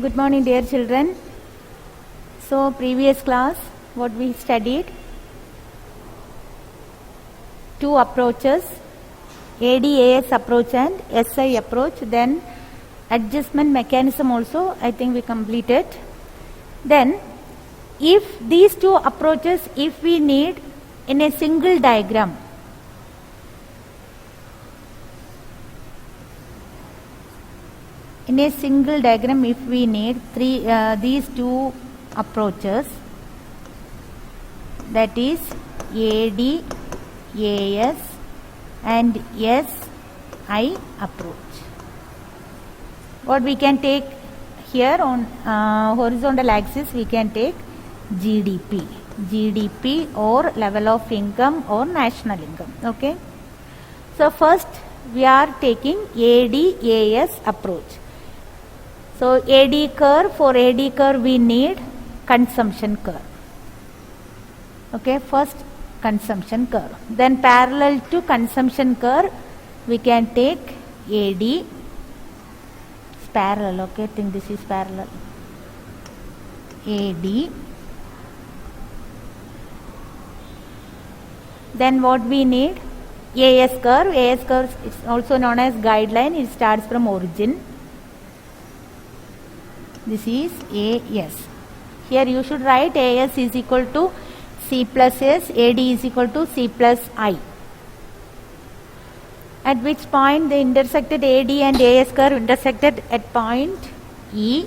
Good morning, dear children. So, previous class, what we studied? Two approaches, ADAS approach and SI approach. Then, adjustment mechanism also, I think we completed. Then, if these two approaches, if we need in a single diagram, if we need these two approaches, that is AD, AS and SI approach. What we can take here on horizontal axis, we can take GDP or level of income or national income. Okay. So first we are taking AD-AS approach. So for AD curve we need consumption curve. Okay, first consumption curve. Then parallel to consumption curve we can take AD. It's parallel, okay, I think this is parallel. AD. Then what we need? AS curve. AS curve is also known as guideline. It starts from origin. This is AS. Here you should write AS is equal to C plus S, AD is equal to C plus I. At which point they intersected AD and AS curve intersected at point E.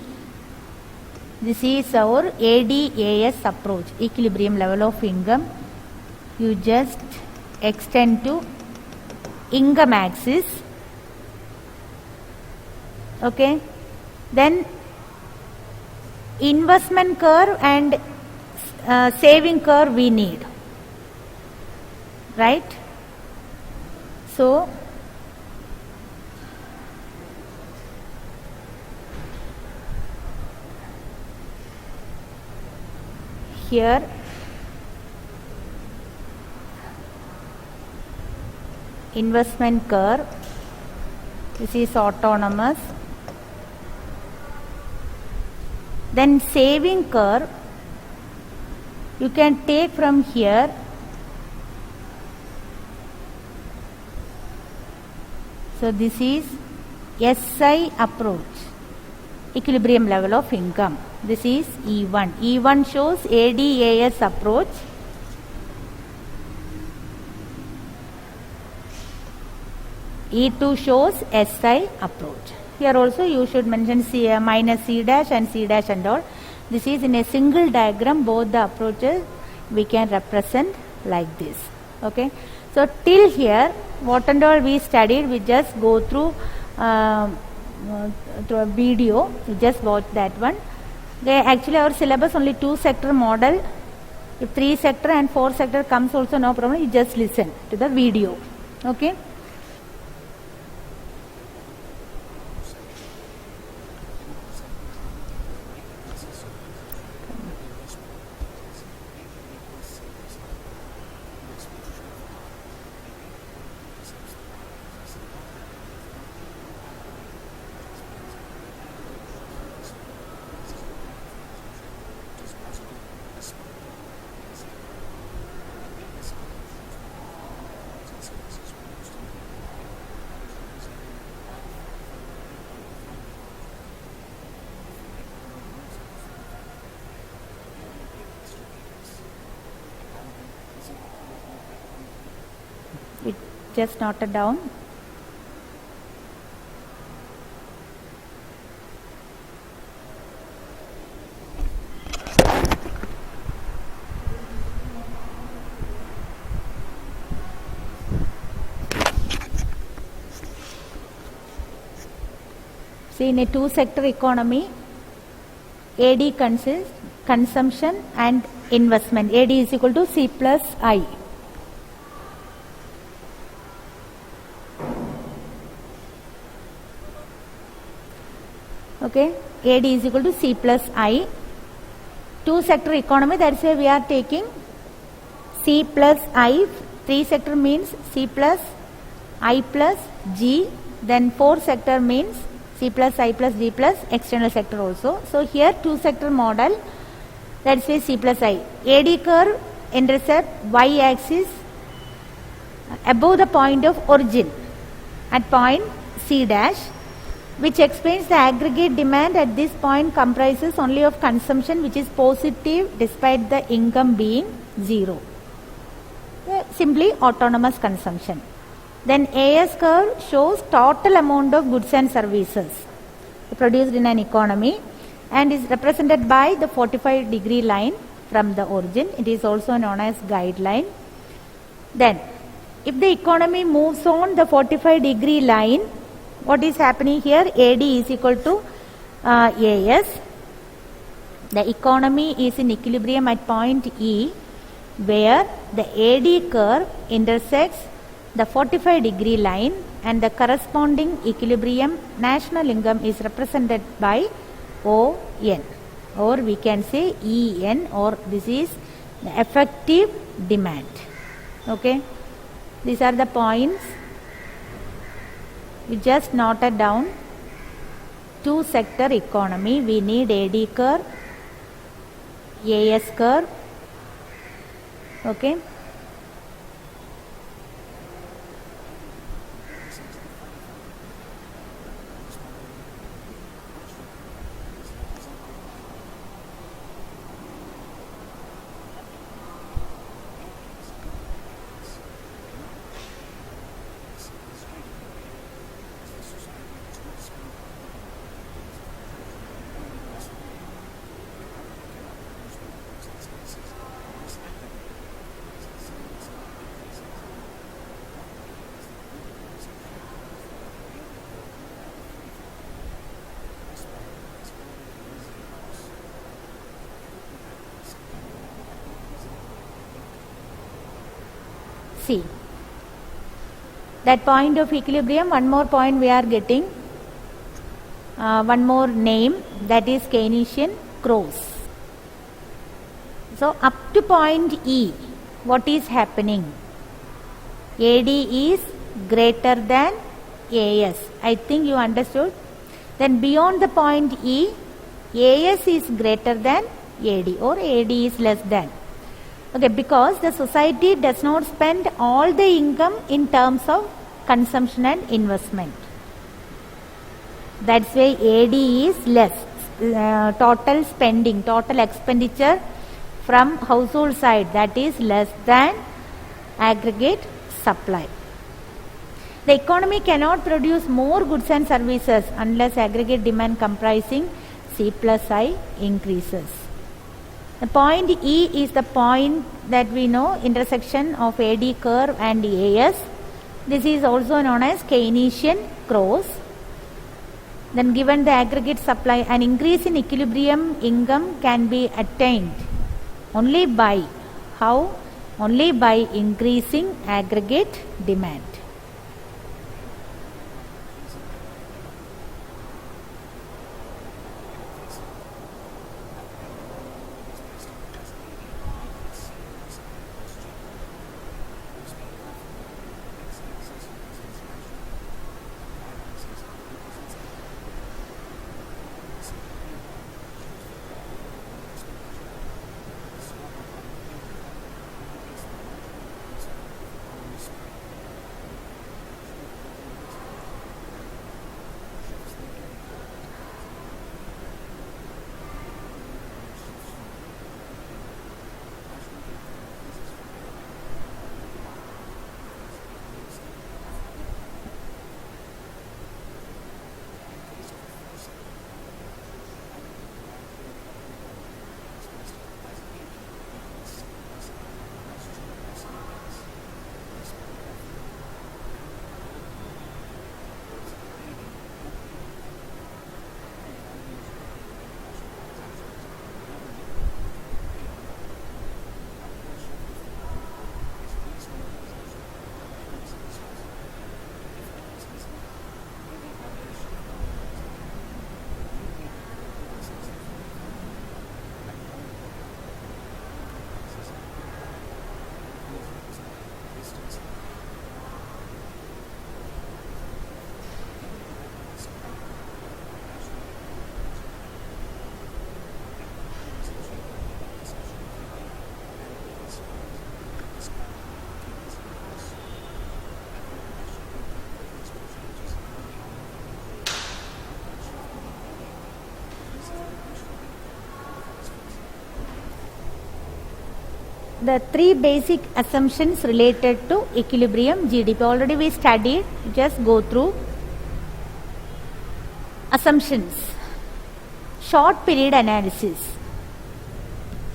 This is our AD-AS approach, equilibrium level of income. You just extend to income axis. Okay. Then investment curve and saving curve we need, right? So here investment curve, this is autonomous. Then saving curve you can take from here. So this is SI approach, equilibrium level of income. This is E1. E1 shows AD-AS approach. E2 shows SI approach. Here also you should mention C minus C dash and C dash and all. This is in a single diagram, both the approaches we can represent like this. Okay. So till here, what and all we studied, we just go through a video. You just watch that one. Okay. Actually our syllabus only 2-sector model. If 3-sector and 4-sector comes also, no problem. You just listen to the video. Okay. Just noted down. See, in a 2-sector economy, AD consists consumption and investment. AD is equal to C plus I. Okay, AD is equal to C plus I. 2-sector economy, that's why we are taking C plus I. 3-sector means C plus I plus G. Then 4 sector means C plus I plus D plus external sector also. So here two sector model, let's say C plus I. AD curve intercept y axis above the point of origin at point C dash, which explains the aggregate demand at this point comprises only of consumption which is positive despite the income being zero. Simply autonomous consumption. Then AS curve shows total amount of goods and services produced in an economy and is represented by the 45-degree line from the origin. It is also known as guideline. Then if the economy moves on the 45-degree line, what is happening here? AD is equal to AS. The economy is in equilibrium at point E, where the AD curve intersects the 45-degree line and the corresponding equilibrium national income is represented by ON, or we can say EN, or this is the effective demand. Okay, these are the points we just noted down. Two sector economy, we need AD curve, AS curve. Okay, see that point of equilibrium. One more point we are getting, one more name, that is Keynesian cross. So up to point E, what is happening? AD is greater than AS. I think you understood. Then beyond the point E, AS is greater than AD, or AD is less than. Okay, because the society does not spend all the income in terms of consumption and investment. That's why AD is less. Total spending, total expenditure from household side, that is less than aggregate supply. The economy cannot produce more goods and services unless aggregate demand comprising C plus I increases. The point E is the point that we know, intersection of AD curve and AS. This is also known as Keynesian cross. Then given the aggregate supply, an increase in equilibrium income can be attained only by how? Only by increasing aggregate demand. the three basic assumptions related to equilibrium GDP. Already we studied, just go through. Assumptions. Short period analysis.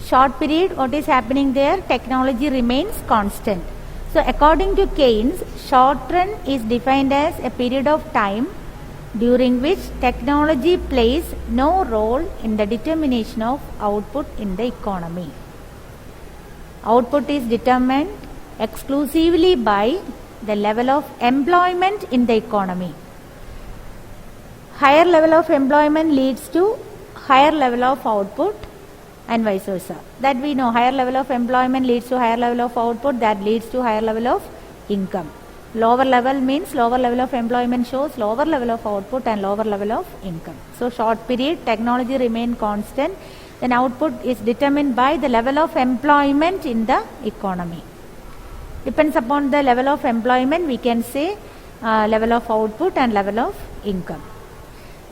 Short period, what is happening there? Technology remains constant. So according to Keynes, short run is defined as a period of time during which technology plays no role in the determination of output in the economy. Output is determined exclusively by the level of employment in the economy. Higher level of employment leads to higher level of output and vice versa. That we know, higher level of employment leads to higher level of output, that leads to higher level of income. Lower level means lower level of employment shows lower level of output and lower level of income. So short period, technology remain constant, then output is determined by the level of employment in the economy. Depends upon the level of employment, we can say level of output and level of income.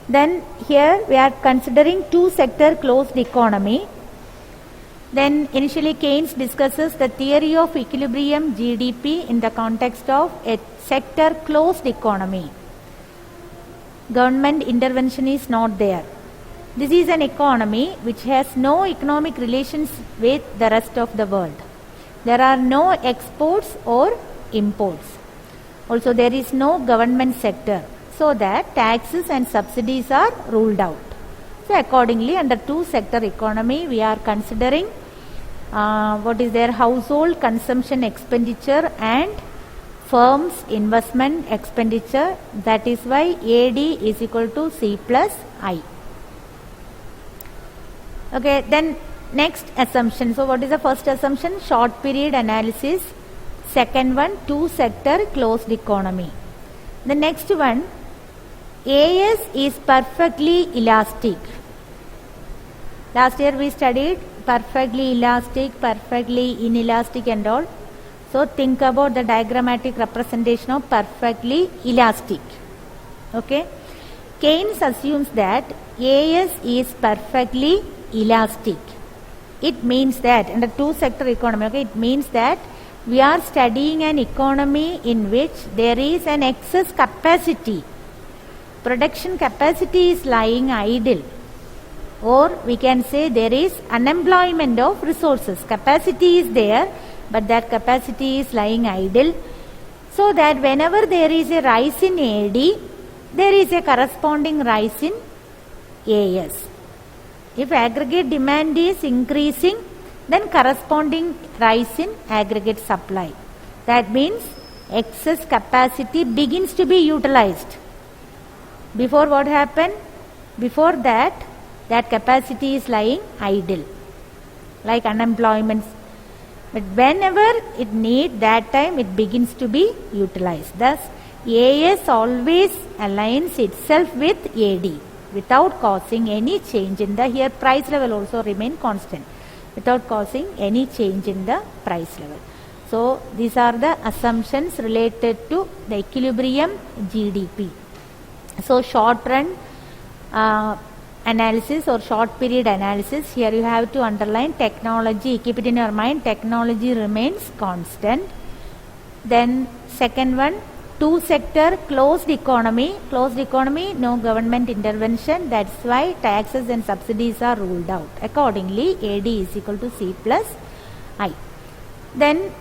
Then here we are considering two-sector closed economy. Then initially Keynes discusses the theory of equilibrium GDP in the context of a sector closed economy. Government intervention is not there. This is an economy which has no economic relations with the rest of the world. There are no exports or imports. Also there is no government sector, so that taxes and subsidies are ruled out. So accordingly, under two-sector economy, we are considering what is their household consumption expenditure and firms investment expenditure. That is why AD is equal to C plus I. Okay, then next assumption. So what is the first assumption? Short period analysis. Second one, two-sector closed economy. The next one, AS is perfectly elastic. Last year we studied perfectly elastic, perfectly inelastic and all. So think about the diagrammatic representation of perfectly elastic. Okay. Keynes assumes that AS is perfectly elastic. It means that under two-sector economy, okay, it means that we are studying an economy in which there is an excess capacity. Production capacity is lying idle, or we can say there is unemployment of resources. Capacity is there, but that capacity is lying idle, so that whenever there is a rise in AD, there is a corresponding rise in AS. If aggregate demand is increasing, then corresponding rise in aggregate supply. That means excess capacity begins to be utilized. Before what happened? Before that capacity is lying idle, like unemployment. But whenever it needs, that time it begins to be utilized. Thus, AS always aligns itself with AD without causing any change in the, here price level also remain constant, without causing any change in the price level. So these are the assumptions related to the equilibrium GDP. So short run analysis or short period analysis, here you have to underline technology, keep it in your mind, technology remains constant. Then second one, two-sector closed economy, no government intervention, that's why taxes and subsidies are ruled out. Accordingly, AD is equal to C plus I. Then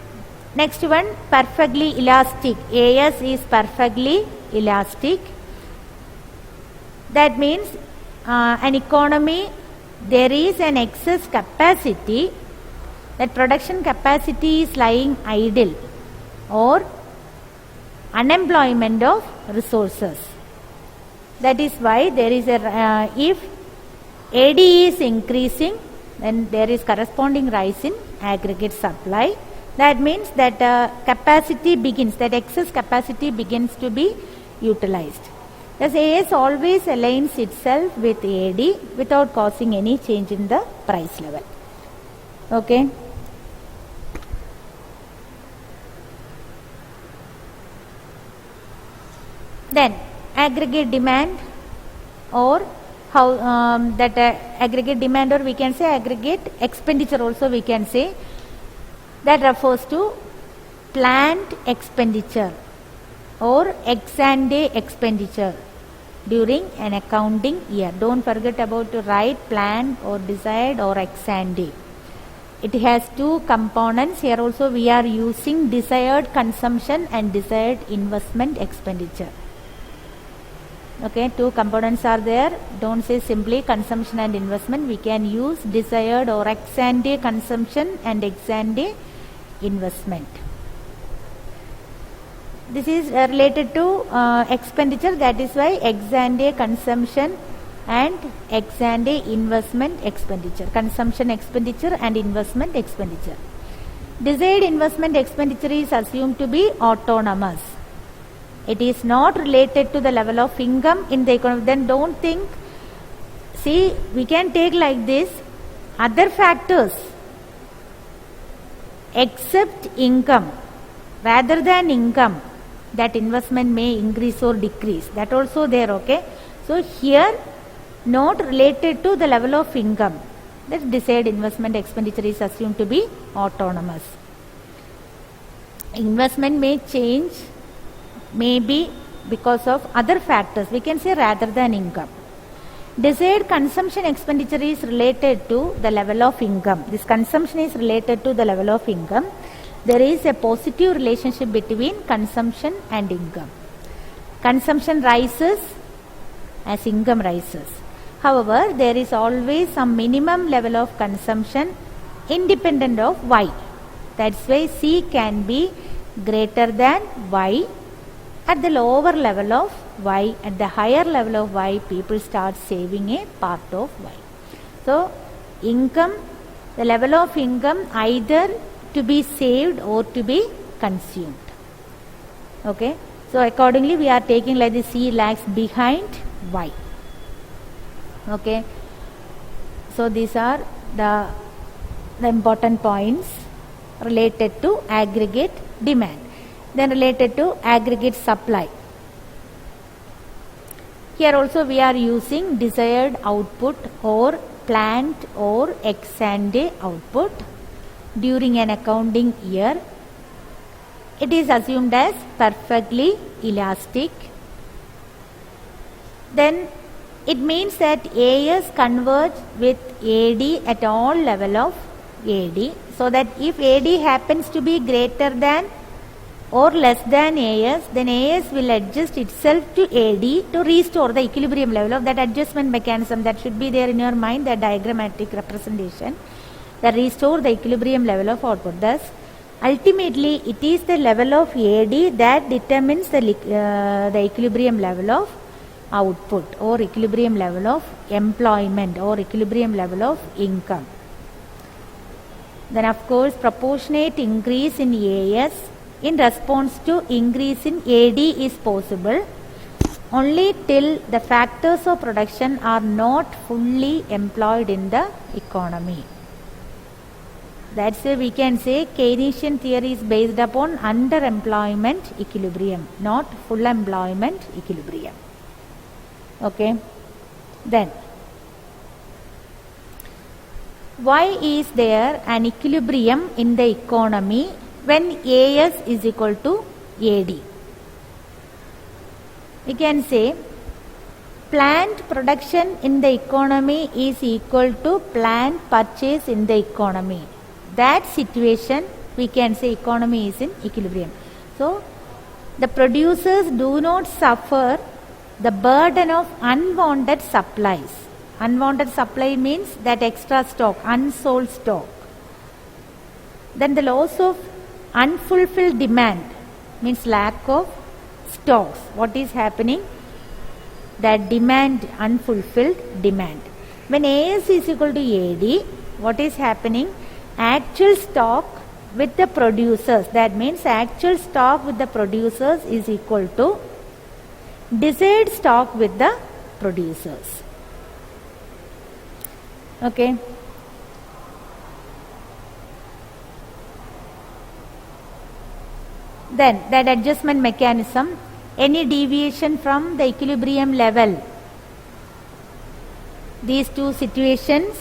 next one, perfectly elastic. AS is perfectly elastic. That means an economy, there is an excess capacity, that production capacity is lying idle, or unemployment of resources. That is why there is a, if AD is increasing, then there is corresponding rise in aggregate supply. That means that capacity begins, that excess capacity begins to be utilized. Thus AS always aligns itself with AD without causing any change in the price level. Okay. Then aggregate demand, or how aggregate demand, or we can say aggregate expenditure also we can say. That refers to planned expenditure or ex ante expenditure during an accounting year. Don't forget about to write planned or desired or ex ante. It has two components. Here also we are using desired consumption and desired investment expenditure. Okay, two components are there. Don't say simply consumption and investment. We can use desired or ex ante consumption and ex ante investment. This is related to expenditure. That is why ex ante consumption and ex ante investment expenditure. Consumption expenditure and investment expenditure. Desired investment expenditure is assumed to be autonomous. It is not related to the level of income in the economy. Then don't think, see, we can take like this, other factors except income, rather than income, that investment may increase or decrease. That also there, okay. So here, not related to the level of income. That desired investment expenditure is assumed to be autonomous. Investment may change, maybe because of other factors. We can say rather than income. Desired consumption expenditure is related to the level of income. This consumption is related to the level of income. There is a positive relationship between consumption and income. Consumption rises as income rises. However, there is always some minimum level of consumption independent of Y. That's why C can be greater than Y at the lower level of Y. At the higher level of Y, people start saving a part of Y. So, income, the level of income either to be saved or to be consumed. Okay. So, accordingly we are taking like the C lags behind Y. Okay. So, these are the important points related to aggregate demand. Then related to aggregate supply. Here also we are using desired output or planned or ex ante output during an accounting year. It is assumed as perfectly elastic. Then it means that AS converge with AD at all level of AD, so that if AD happens to be greater than or less than AS, then AS will adjust itself to AD to restore the equilibrium level of that adjustment mechanism. That should be there in your mind, the diagrammatic representation that restore the equilibrium level of output. Thus, ultimately it is the level of AD that determines the equilibrium level of output or equilibrium level of employment or equilibrium level of income. Then of course proportionate increase in AS in response to increase in AD is possible only till the factors of production are not fully employed in the economy. That's why we can say Keynesian theory is based upon underemployment equilibrium, not full employment equilibrium. Okay. Then, why is there an equilibrium in the economy when AS is equal to AD? We can say planned production in the economy is equal to planned purchase in the economy. That situation we can say economy is in equilibrium. So, the producers do not suffer the burden of unwanted supplies. Unwanted supply means that extra stock, unsold stock. Then the loss of unfulfilled demand means lack of stocks. What is happening? That demand, unfulfilled demand. When AS is equal to AD, what is happening? Actual stock with the producers. That means actual stock with the producers is equal to desired stock with the producers. Okay. Then that adjustment mechanism, any deviation from the equilibrium level, these two situations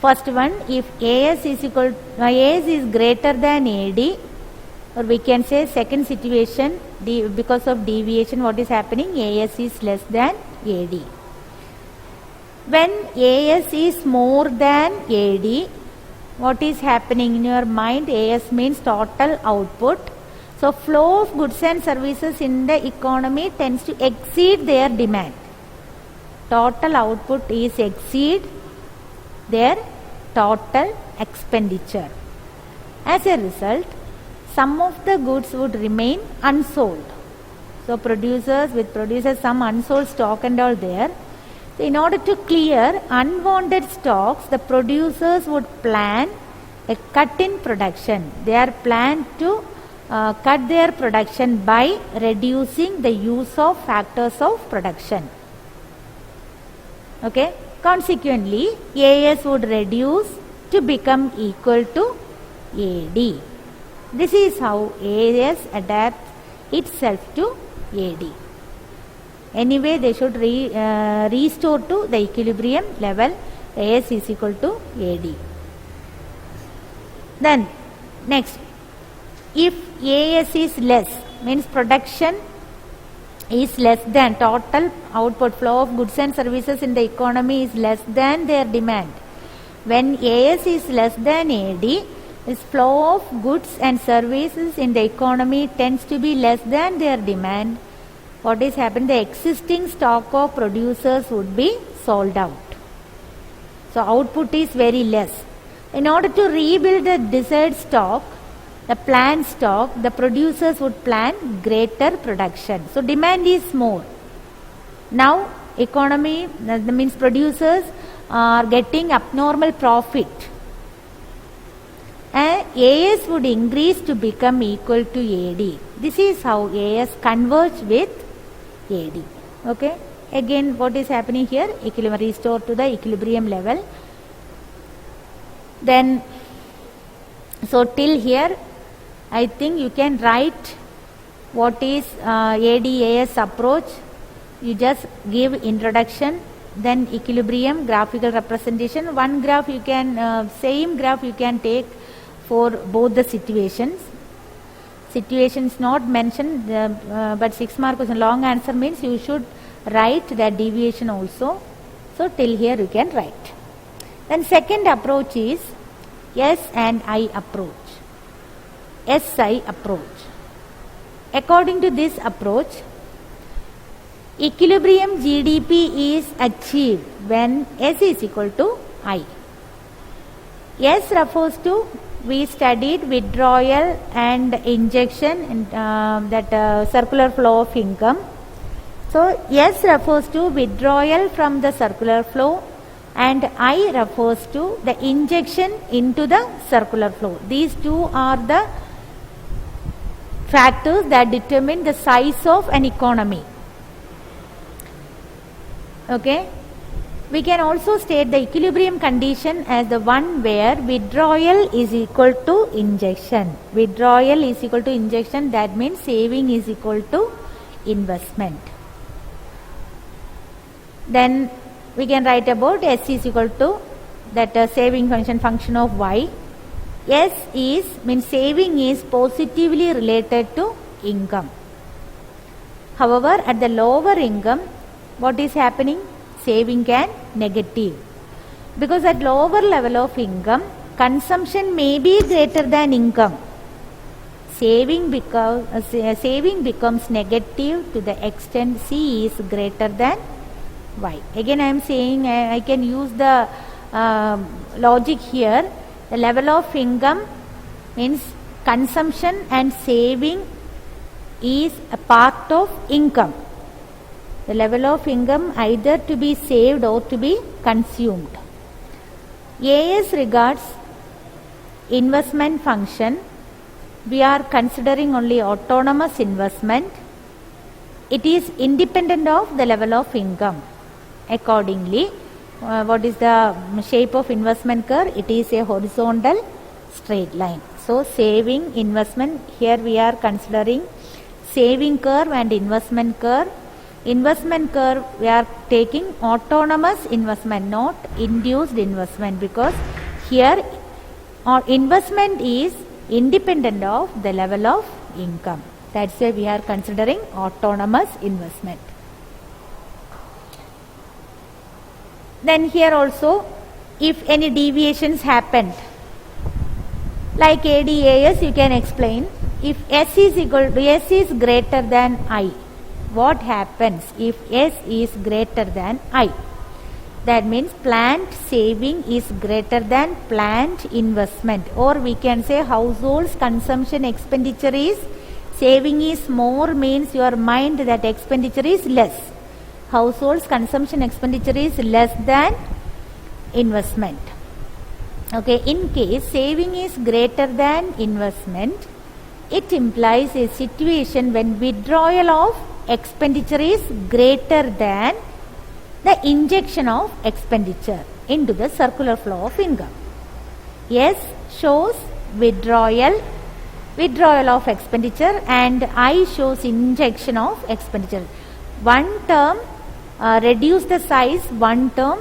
First one, if AS is greater than AD, or we can say second situation, because of deviation, what is happening? AS is less than AD. When AS is more than AD, what is happening in your mind? AS means total output. So flow of goods and services in the economy tends to exceed their demand. Total output is exceed their total expenditure. As a result, some of the goods would remain unsold. So producers some unsold stock and all there. So in order to clear unwanted stocks, the producers would plan a cut in production. They are planned to cut their production by reducing the use of factors of production. Okay. Consequently, AS would reduce to become equal to AD. This is how AS adapts itself to AD. Anyway, they should restore to the equilibrium level. AS is equal to AD. Then, next, if AS is less, means production is less than total output, flow of goods and services in the economy is less than their demand. When AS is less than AD, this flow of goods and services in the economy tends to be less than their demand. What is happening? The existing stock of producers would be sold out. So output is very less. In order to rebuild the desired stock, the planned stock, the producers would plan greater production. So demand is more. Now economy, that means producers are getting abnormal profit. And AS would increase to become equal to AD. This is how AS converge with AD. Okay. Again, what is happening here? Equilibrium, restore to the equilibrium level. Then, so till here, I think you can write what is AD-AS approach. You just give introduction, then equilibrium, graphical representation. One graph you can, same graph you can take for both the situations. Situations not mentioned, but 6 mark question. Long answer means you should write that deviation also. So till here you can write. Then second approach is S and I approach. SI approach. According to this approach, equilibrium GDP is achieved when S is equal to I. S refers to, we studied withdrawal and injection and that circular flow of income. So S refers to withdrawal from the circular flow and I refers to the injection into the circular flow. These two are the factors that determine the size of an economy. Okay. We can also state the equilibrium condition as the one where withdrawal is equal to injection. Withdrawal is equal to injection, that means saving is equal to investment. Then we can write about S is equal to that saving function of Y. S is, means saving is positively related to income. However, at the lower income, what is happening? Saving can negative. Because at lower level of income, consumption may be greater than income. Saving becomes negative to the extent C is greater than Y. Again I am saying I can use the logic here. The level of income means consumption and saving is a part of income. The level of income either to be saved or to be consumed. AS regards investment function. We are considering only autonomous investment. It is independent of the level of income. Accordingly, what is the shape of investment curve? It is a horizontal straight line. So saving, investment, here we are considering saving curve and investment curve. Investment curve we are taking autonomous investment, not induced investment, because Here, investment is independent of the level of income. That's why we are considering autonomous investment. Then here also, if any deviations happened, like ADAS, you can explain. If S is greater than I, what happens if S is greater than I? That means planned saving is greater than planned investment, or we can say household's consumption expenditure is saving is more, means your mind that expenditure is less. Household's consumption expenditure is less than investment. Okay, in case saving is greater than investment, it implies a situation when withdrawal of expenditure is greater than the injection of expenditure into the circular flow of income. S shows withdrawal of expenditure, and I shows injection of expenditure. One term reduce the size, one term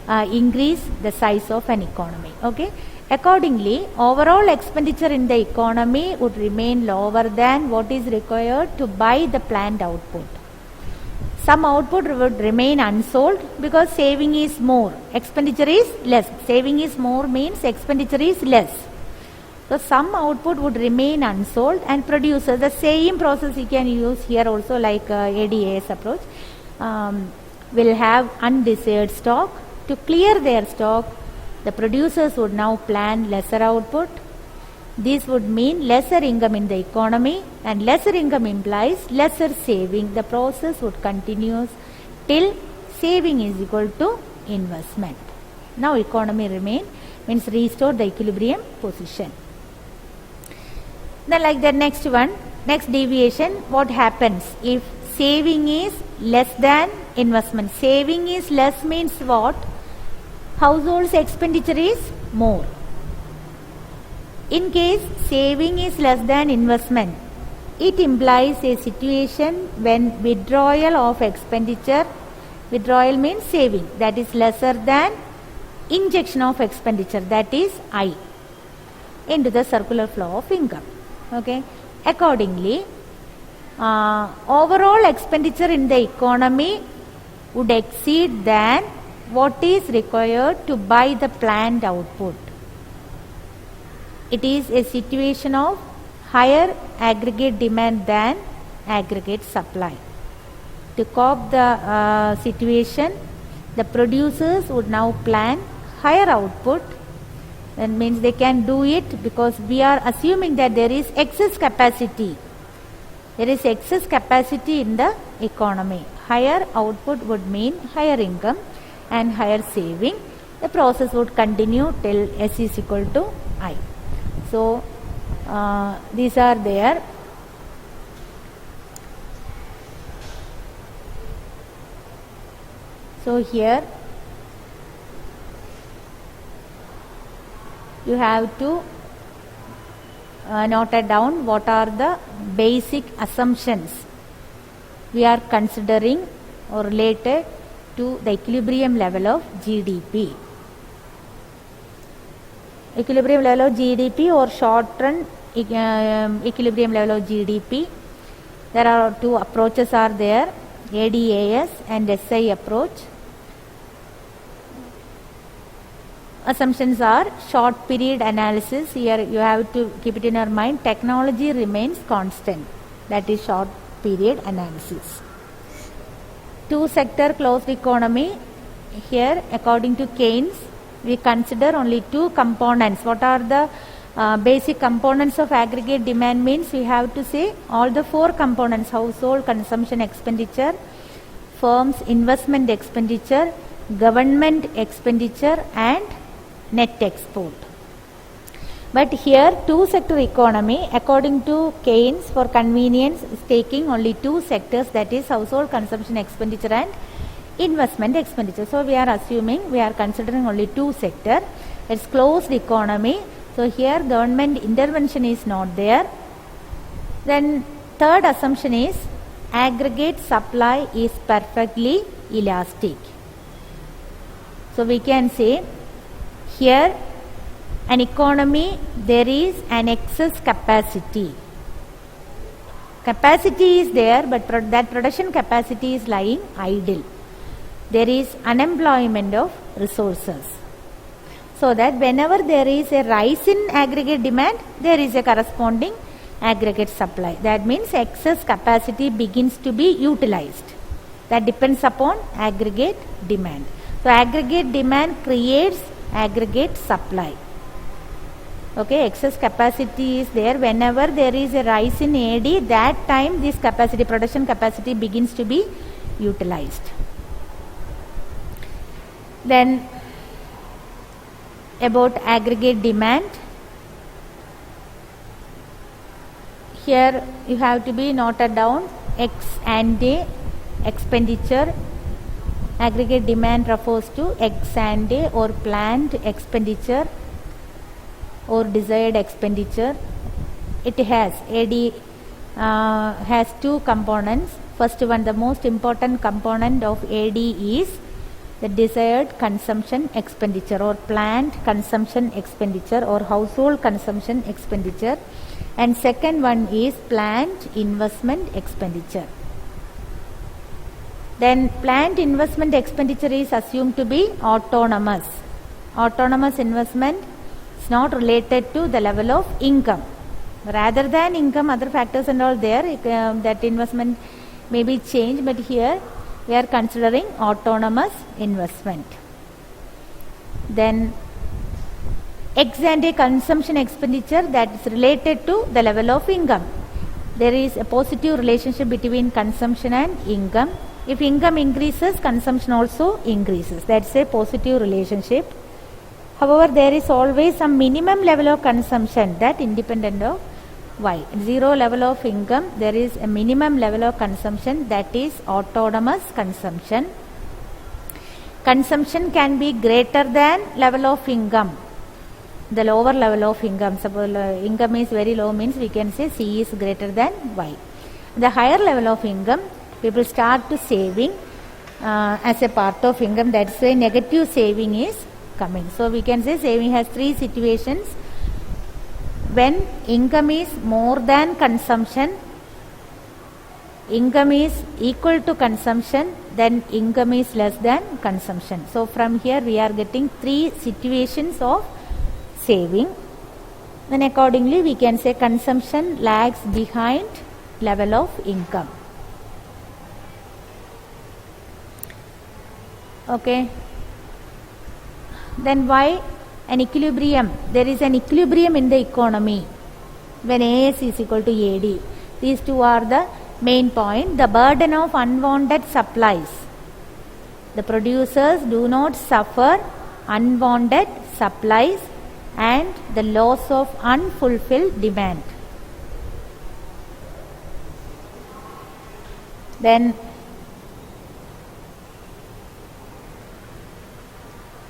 increase the size of an economy. Okay. Accordingly, overall expenditure in the economy would remain lower than what is required to buy the planned output. Some output would remain unsold because saving is more, expenditure is less. Saving is more means expenditure is less. So some output would remain unsold, and producers, the same process you can use here also, like ADAS approach, will have undesired stock. To clear their stock, the producers would now plan lesser output. This would mean lesser income in the economy, and lesser income implies lesser saving. The process would continue till saving is equal to investment. Now economy remain, means restore the equilibrium position. Then like the next one, next deviation, what happens if saving is less than investment? Saving is less means what? Household's expenditure is more. In case saving is less than investment, it implies a situation when withdrawal of expenditure, withdrawal means saving, that is lesser than injection of expenditure, that is I, into the circular flow of income. Okay. Accordingly, overall expenditure in the economy would exceed than what is required to buy the planned output. It is a situation of higher aggregate demand than aggregate supply. To cope the situation, the producers would now plan higher output. That means they can do it because we are assuming that there is excess capacity. There is excess capacity in the economy. Higher output would mean higher income and higher saving. The process would continue till S is equal to I. So these are there. So here you have to note it down what are the basic assumptions we are considering or related to the equilibrium level of GDP. Equilibrium level of GDP or short run equilibrium level of GDP. There are two approaches are there, ADAS and SI approach. Assumptions are short period analysis. Here you have to keep it in your mind. Technology remains constant. That is short period analysis. Two sector closed economy. Here according to Keynes, we consider only two components. What are the basic components of aggregate demand means we have to say all the four components: household consumption expenditure, firms investment expenditure, government expenditure and net export. But here two sector economy according to Keynes for convenience is taking only two sectors, that is household consumption expenditure and investment expenditure. So we are assuming we are considering only two sectors. It's closed economy. So here government intervention is not there. Then third assumption is aggregate supply is perfectly elastic. So we can say here an economy, there is an excess capacity. Capacity is there, but that production capacity is lying idle. There is unemployment of resources. So that whenever there is a rise in aggregate demand, there is a corresponding aggregate supply. That means excess capacity begins to be utilized. That depends upon aggregate demand. So aggregate demand creates aggregate supply. Okay, excess capacity is there. Whenever there is a rise in AD, that time this capacity, production capacity begins to be utilized. Then about aggregate demand, here you have to be noted down ex ante expenditure. Aggregate demand refers to ex ante or planned expenditure or desired expenditure. It has AD has two components. First one, the most important component of AD is the desired consumption expenditure or planned consumption expenditure or household consumption expenditure, and second one is planned investment expenditure. Then planned investment expenditure is assumed to be autonomous. Autonomous investment is not related to the level of income. Rather than income, other factors and all there, that investment may be changed, but here we are considering autonomous investment. Then ex ante consumption expenditure, that is related to the level of income. There is a positive relationship between consumption and income. If income increases, consumption also increases. That's a positive relationship. However, there is always some minimum level of consumption that independent of Y. Zero level of income, there is a minimum level of consumption, that is autonomous consumption. Consumption can be greater than level of income. The lower level of income, suppose income is very low, means we can say C is greater than Y. The higher level of income, people start to saving as a part of income. That's why negative saving is coming. So we can say saving has three situations. When income is more than consumption, income is equal to consumption, then income is less than consumption. So from here we are getting three situations of saving. Then accordingly we can say consumption lags behind level of income. Okay. Then why an equilibrium? There is an equilibrium in the economy when AS is equal to AD. These two are the main point. The burden of unwanted supplies. The producers do not suffer unwanted supplies and the loss of unfulfilled demand. Then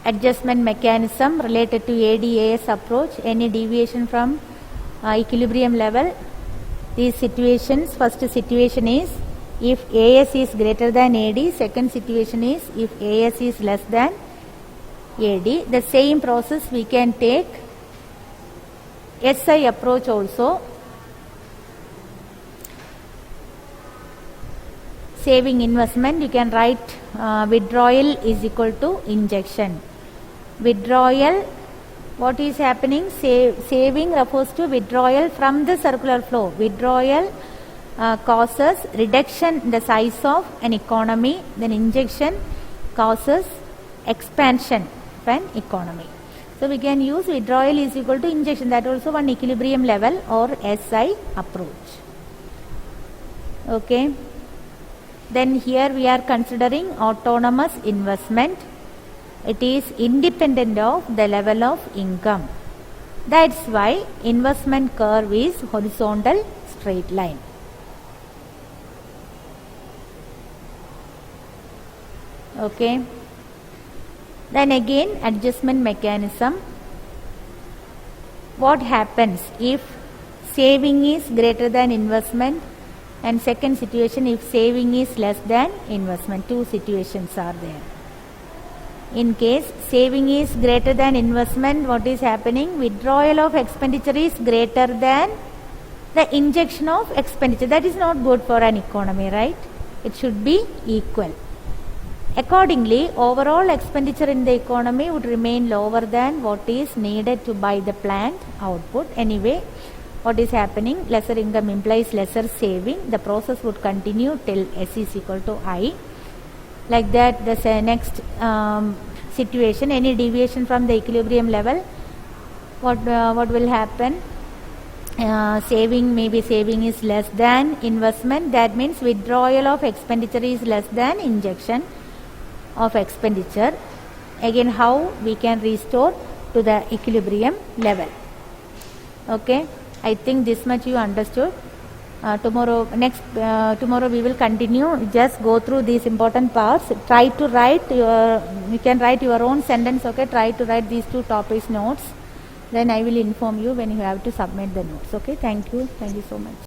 adjustment mechanism related to AD-AS approach, any deviation from equilibrium level. These situations, first situation is if AS is greater than AD, second situation is if AS is less than AD. The same process we can take SI approach also. Saving investment, you can write withdrawal is equal to injection. Withdrawal, what is happening? Saving refers to withdrawal from the circular flow. Withdrawal causes reduction in the size of an economy. Then injection causes expansion of an economy. So we can use withdrawal is equal to injection. That also one equilibrium level or SI approach. Okay. Then here we are considering autonomous investment. It is independent of the level of income. That's why investment curve is horizontal straight line. Okay. Then again adjustment mechanism. What happens if saving is greater than investment, and second situation if saving is less than investment? Two situations are there. In case saving is greater than investment, what is happening? Withdrawal of expenditure is greater than the injection of expenditure. That is not good for an economy, right? It should be equal. Accordingly, overall expenditure in the economy would remain lower than what is needed to buy the planned output. Anyway, what is happening? Lesser income implies lesser saving. The process would continue till S is equal to I. Like that, the next situation, any deviation from the equilibrium level, what will happen? Saving is less than investment. That means withdrawal of expenditure is less than injection of expenditure. Again, how we can restore to the equilibrium level? Okay, I think this much you understood. Tomorrow we will continue. Just go through these important parts. Try to write you can write your own sentence. Okay, try to write these two topics notes. Then I will inform you when you have to submit the notes. Okay, thank you so much.